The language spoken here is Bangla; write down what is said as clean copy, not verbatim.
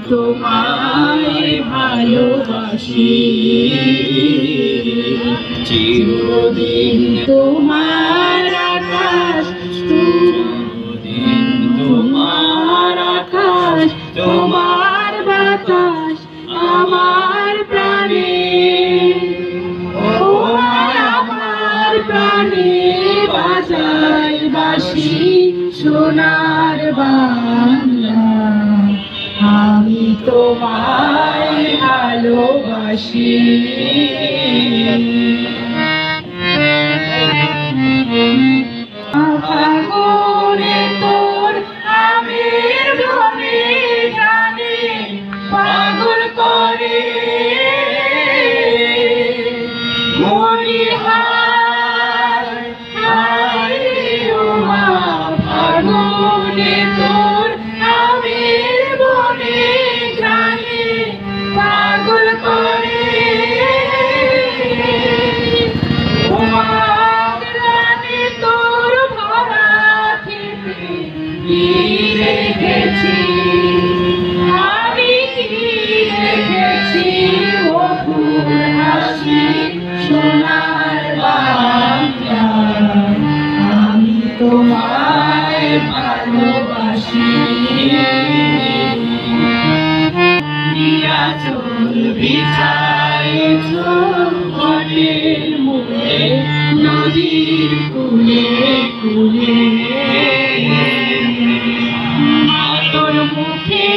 তোমায় ভালোবাসি, চিরদিন তোমার আকাশ, চিরদিন তোমার আকাশ, তোমার বাতাস আমার প্রাণে, ও আমার প্রাণে বাজাই বাঁশি সোনার বাংলা। আমি তোমায় ভালোবাসি। ফাগুনে তোর আমের বনে গানে পাগল করে মরি হায় হায় ও মা। ফাগুনে তোর আমের বনে গানে পাগল করে ও মা। গানে তোর ভরা খেতে কি রেখেছি আমি, কি রেখেছি ও ফুল হাসি সোনার বাংলা। আমি তোমায় ভালোবাসি। চুল বিছাইছ বনের মূলে, নদীর কূলে কূলে, তোর মুখে